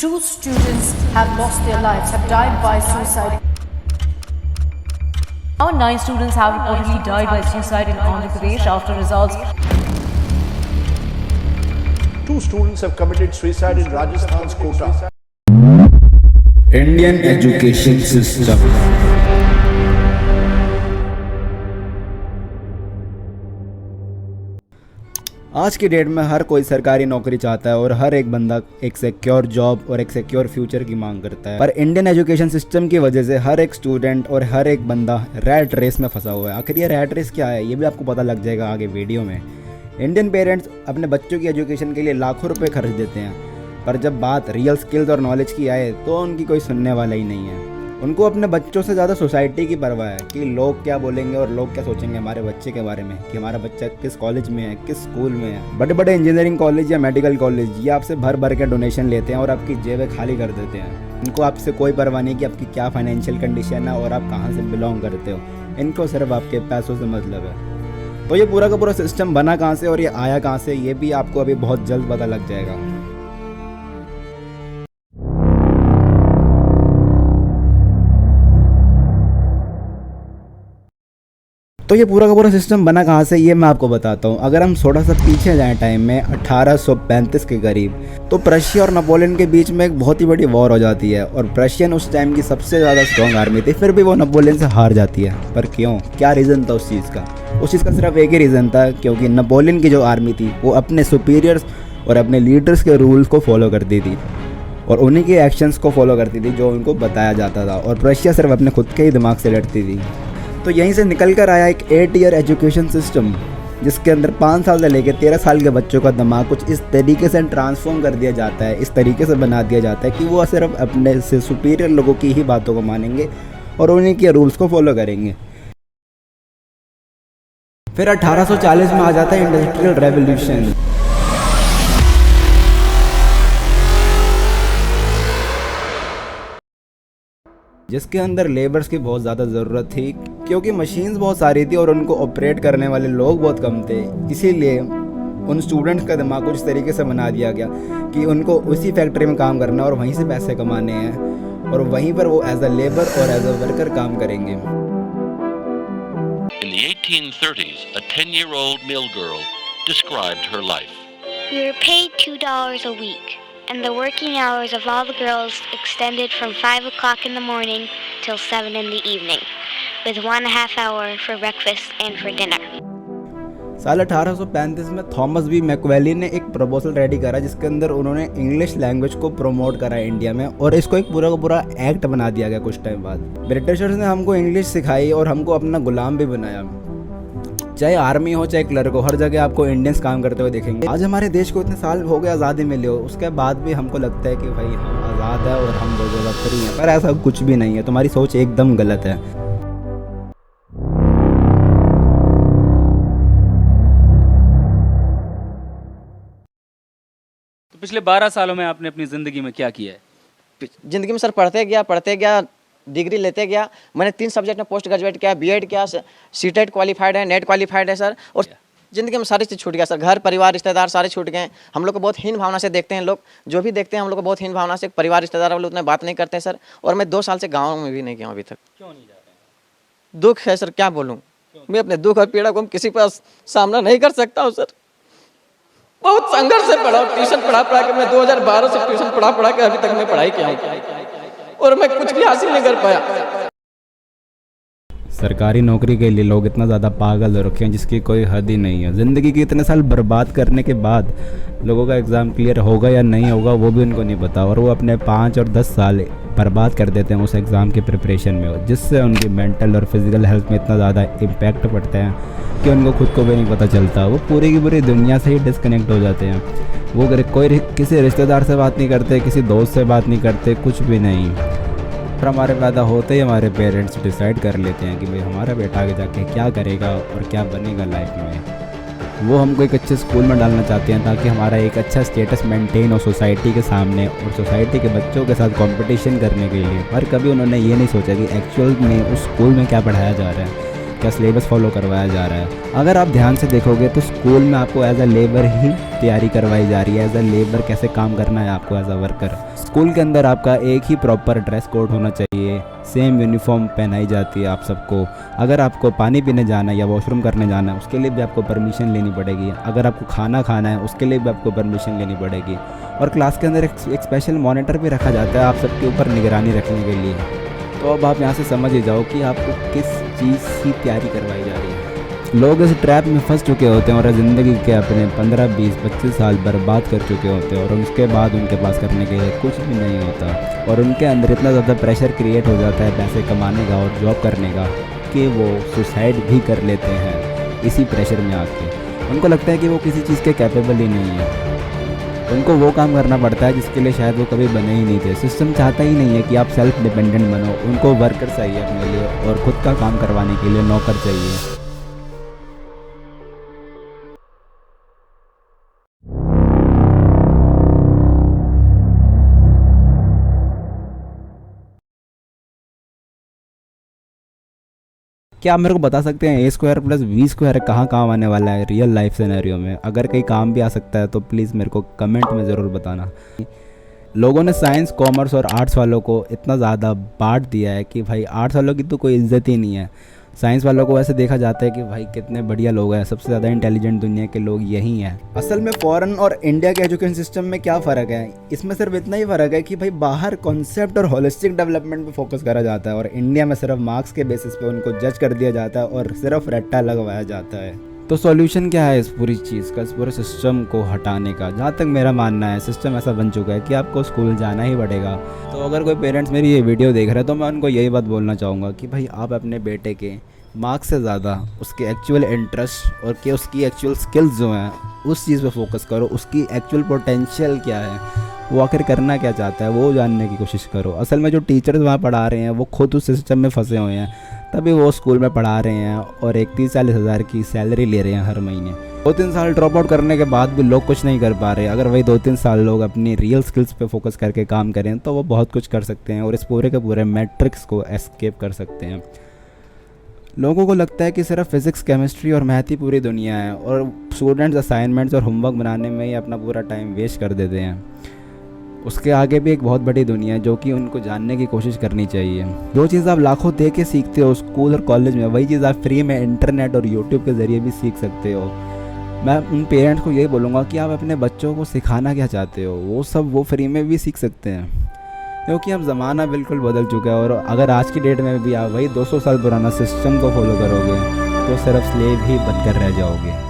Two students have lost their lives, have died by suicide. Now 9 students have reportedly died by suicide in Andhra Pradesh after results. 2 students have committed suicide in Rajasthan's Kota. Indian education system. आज की date में हर कोई सरकारी नौकरी चाहता है और हर एक बंदा एक सिक्योर जॉब और एक सिक्योर फ्यूचर की मांग करता है। पर इंडियन एजुकेशन सिस्टम की वजह से हर एक स्टूडेंट और हर एक बंदा रैट रेस में फंसा हुआ है। आखिर ये रैट रेस क्या है, ये भी आपको पता लग जाएगा आगे वीडियो में। इंडियन पेरेंट्स अपने बच्चों की एजुकेशन के लिए लाखों रुपए खर्च देते हैं, पर जब बात रियल स्किल्स और नॉलेज की आए तो उनकी कोई सुनने वाला ही नहीं है। उनको अपने बच्चों से ज़्यादा सोसाइटी की परवाह है कि लोग क्या बोलेंगे और लोग क्या सोचेंगे हमारे बच्चे के बारे में, कि हमारा बच्चा किस कॉलेज में है, किस स्कूल में है। बड़े बड़े इंजीनियरिंग कॉलेज या मेडिकल कॉलेज ये आपसे भर भर के डोनेशन लेते हैं और आपकी जेबें खाली कर देते हैं। इनको आपसे कोई परवाह नहीं कि आपकी क्या फाइनेंशियल कंडीशन है और आप कहाँ से बिलोंग करते हो। इनको सिर्फ आपके पैसों से मतलब है। तो ये पूरा का पूरा सिस्टम बना कहाँ से और ये आया कहाँ से, ये भी आपको अभी बहुत जल्द पता लग जाएगा। तो ये पूरा का पूरा सिस्टम बना कहाँ से, ये मैं आपको बताता हूँ। अगर हम थोड़ा सा पीछे जाएं टाइम में 1835 के करीब, तो प्रशिया और नेपोलियन के बीच में एक बहुत ही बड़ी वॉर हो जाती है और प्रशियन उस टाइम की सबसे ज़्यादा स्ट्रॉन्ग आर्मी थी, फिर भी वो नेपोलियन से हार जाती है। पर क्यों, क्या रीज़न था उस चीज़ का? उस चीज़ का सिर्फ एक ही रीज़न था, क्योंकि नेपोलियन की जो आर्मी थी वो अपने सुपीरियर्स और अपने लीडर्स के रूल्स को फॉलो करती थी और उन्हीं के एक्शंस को फॉलो करती थी जो उनको बताया जाता था, और प्रशिया सिर्फ अपने खुद के ही दिमाग से लड़ती थी। तो यहीं से निकल कर आया एक 8 ईयर एजुकेशन सिस्टम, जिसके अंदर 5 साल से लेकर 13 साल के बच्चों का दिमाग कुछ इस तरीके से ट्रांसफॉर्म कर दिया जाता है, इस तरीके से बना दिया जाता है कि वो सिर्फ अपने से सुपीरियर लोगों की ही बातों को मानेंगे और उन्हीं के रूल्स को फॉलो करेंगे। फिर 1840 में आ जाता है इंडस्ट्रियल रेवोल्यूशन। जिसके अंदर लेबर्स की बहुत ज़्यादा ज़रूरत थी, क्योंकि मशीन्स बहुत सारी थी और उनको ऑपरेट करने वाले लोग बहुत कम थे। इसीलिए उन स्टूडेंट्स का दिमाग कुछ तरीके से बना दिया गया कि उनको उसी फैक्ट्री में काम करना और वहीं से पैसे कमाने हैं और वहीं पर वो एज अ लेबर और एज अ वर्कर काम करेंगे। In the 1830s, a 10-year-old mill girl described her life. We were paid $2 a week, and the working hours of all the girls extended from 5 o'clock in the morning till 7 in the evening, with 1.5 hour for breakfast and for dinner. साल 1835 में Thomas B मैकवेली ने एक proposal ready करा, जिसके अंदर उन्होंने English language को promote करा इंडिया में, और इसको एक पूरा का पूरा एक्ट बना दिया गया कुछ टाइम बाद। ब्रिटिशर्स ने हमको इंग्लिश सिखाई और हमको अपना गुलाम भी बनाया। चाहे आर्मी हो चाहे क्लर्क हो, हर जगह आपको इंडियंस काम करते हुए देखेंगे। आज हमारे देश को इतने साल हो गए आज़ादी मिले हो, उसके बाद भी हमको लगता है कि भाई हम आज़ाद है और हम बहुत ज़्यादा फ्री हैं, पर ऐसा कुछ भी नहीं है। तुम्हारी सोच एकदम गलत है। तो पिछले 12 सालों में आपने अपनी ज़िंदगी में क्या किया है? ज़िंदगी में सर पढ़ते गया, डिग्री लेते गया। मैंने 3 सब्जेक्ट में पोस्ट ग्रेजुएट किया, बीएड किया, सीटेट क्वालिफाइड है, नेट क्वालिफाइड है सर। और ज़िंदगी में सारी चीज़ छूट गया सर, घर परिवार रिश्तेदार सारे छूट गए। हम लोग को बहुत हीन भावना से देखते हैं लोग, जो भी देखते हैं हम लोग को बहुत हीन भावना से। परिवार रिश्तेदार वाले उतने बात नहीं करते हैं सर। और मैं 2 साल से गाँव में भी नहीं गया अभी तक। क्यों नहीं जा रहे? दुख है सर, क्या बोलूँ। मैं अपने दुख और पीड़ा को किसी पास सामना नहीं कर सकता हूँ सर। बहुत संघर्ष से पढ़ा, ट्यूशन पढ़ा के मैं 2012 से ट्यूशन पढ़ा के अभी तक मैं पढ़ाई किया और मैं कुछ भी हासिल नहीं कर पाया। सरकारी नौकरी के लिए लोग इतना ज़्यादा पागल हो रखे हैं जिसकी कोई हद ही नहीं है। ज़िंदगी के इतने साल बर्बाद करने के बाद लोगों का एग्ज़ाम क्लियर होगा या नहीं होगा वो भी उनको नहीं पता, और वो अपने 5 और 10 साल बर्बाद कर देते हैं उस एग्ज़ाम की प्रिपरेशन में, जिससे उनकी मेंटल और फिज़िकल हेल्थ में इतना ज़्यादा इम्पैक्ट पड़ता है कि उनको खुद को भी नहीं पता चलता। वो पूरी की पूरी दुनिया से ही डिस्कनेक्ट हो जाते हैं। वो कोई किसी रिश्तेदार से बात नहीं करते, किसी दोस्त से बात नहीं करते, कुछ भी नहीं। पर हमारे पैदा होते ही हमारे पेरेंट्स डिसाइड कर लेते हैं कि भाई हमारा बेटा आगे जाके क्या करेगा और क्या बनेगा लाइफ में। वो हमको एक अच्छे स्कूल में डालना चाहते हैं ताकि हमारा एक अच्छा स्टेटस मेंटेन हो सोसाइटी के सामने और सोसाइटी के बच्चों के साथ कंपटीशन करने के लिए। पर कभी उन्होंने ये नहीं सोचा कि एक्चुअल में उस स्कूल में क्या पढ़ाया जा रहा है, क्या सिलेबस फॉलो करवाया जा रहा है। अगर आप ध्यान से देखोगे तो स्कूल में आपको एज अ लेबर ही तैयारी करवाई जा रही है। एज अ लेबर कैसे काम करना है आपको एज अ वर्कर। स्कूल के अंदर आपका एक ही प्रॉपर ड्रेस कोड होना चाहिए, सेम यूनिफॉर्म पहनाई जाती है आप सबको। अगर आपको पानी पीने जाना है या वॉशरूम करने जाना है उसके लिए भी आपको परमिशन लेनी पड़ेगी। अगर आपको खाना खाना है उसके लिए भी आपको परमिशन लेनी पड़ेगी। और क्लास के अंदर एक स्पेशल मॉनिटर भी रखा जाता है आप सबके ऊपर निगरानी रखने के लिए। तो अब आप यहाँ से समझ ही जाओ कि आपको किस चीज़ की तैयारी करवाई जा रही है। लोग इस ट्रैप में फंस चुके होते हैं और ज़िंदगी के अपने 15, 20, 25 साल बर्बाद कर चुके होते हैं और उसके बाद उनके पास करने के लिए कुछ भी नहीं होता और उनके अंदर इतना ज़्यादा प्रेशर क्रिएट हो जाता है पैसे कमाने का और जॉब करने का कि वो सुसाइड भी कर लेते हैं इसी प्रेशर में आके। उनको लगता है कि वो किसी चीज़ के कैपेबल ही नहीं है। उनको वो काम करना पड़ता है जिसके लिए शायद वो कभी बने ही नहीं थे। सिस्टम चाहता ही नहीं है कि आप सेल्फ डिपेंडेंट बनो। उनको वर्कर चाहिए अपने लिए और ख़ुद का काम करवाने के लिए नौकर चाहिए। क्या आप मेरे को बता सकते हैं A² + B² कहाँ काम आने वाला है रियल लाइफ सिनेरियो में? अगर कहीं काम भी आ सकता है तो प्लीज़ मेरे को कमेंट में ज़रूर बताना। लोगों ने साइंस, कॉमर्स और आर्ट्स वालों को इतना ज़्यादा बांट दिया है कि भाई आर्ट्स वालों की तो कोई इज्जत ही नहीं है। साइंस वालों को ऐसे देखा जाता है कि भाई कितने बढ़िया लोग हैं, सबसे ज़्यादा इंटेलिजेंट दुनिया के लोग यही हैं। असल में फॉरेन और इंडिया के एजुकेशन सिस्टम में क्या फ़र्क है? इसमें सिर्फ इतना ही फ़र्क है कि भाई बाहर कॉन्सेप्ट और होलिस्टिक डेवलपमेंट पे फोकस करा जाता है और इंडिया में सिर्फ मार्क्स के बेसिस पे उनको जज कर दिया जाता है और सिर्फ रट्टा लगवाया जाता है। तो सॉल्यूशन क्या है इस पूरी चीज़ का, इस पूरे सिस्टम को हटाने का? जहाँ तक मेरा मानना है सिस्टम ऐसा बन चुका है कि आपको स्कूल जाना ही पड़ेगा। तो अगर कोई पेरेंट्स मेरी ये वीडियो देख रहे हैं तो मैं उनको यही बात बोलना चाहूँगा कि भाई आप अपने बेटे के मार्क्स से ज़्यादा उसके एक्चुअल इंटरेस्ट और कि उसकी एक्चुअल स्किल्स जो हैं उस चीज़ पे फोकस करो। उसकी एक्चुअल पोटेंशियल क्या है, वो आखिर करना क्या चाहता है, वो जानने की कोशिश करो। असल में जो टीचर्स वहाँ पढ़ा रहे हैं वो खुद उस सिस्टम में फंसे हुए हैं, तभी वो स्कूल में पढ़ा रहे हैं और 30-40 हज़ार की सैलरी ले रहे हैं हर महीने। 2-3 साल ड्रॉप आउट करने के बाद भी लोग कुछ नहीं कर पा रहे। अगर वही 2-3 साल लोग अपनी रियल स्किल्स पे फोकस करके काम करें तो वो बहुत कुछ कर सकते हैं और इस पूरे के पूरे मैट्रिक्स को एस्केप कर सकते हैं। लोगों को लगता है कि सिर्फ फिज़िक्स, केमिस्ट्री और मैथ ही पूरी दुनिया है और स्टूडेंट्स असाइनमेंट्स और होमवर्क बनाने में ही अपना पूरा टाइम वेस्ट कर देते हैं। उसके आगे भी एक बहुत बड़ी दुनिया है जो कि उनको जानने की कोशिश करनी चाहिए। जो चीज़ आप लाखों दे के सीखते हो स्कूल और कॉलेज में, वही चीज़ आप फ्री में इंटरनेट और यूट्यूब के ज़रिए भी सीख सकते हो। मैं उन पेरेंट्स को यही बोलूँगा कि आप अपने बच्चों को सिखाना क्या चाहते हो वो सब वो फ्री में भी सीख सकते हैं, क्योंकि अब ज़माना बिल्कुल बदल चुका है। और अगर आज की डेट में भी आप वही 200 साल पुराना सिस्टम को फॉलो करोगे तो सिर्फ स्लेव ही बनकर रह जाओगे।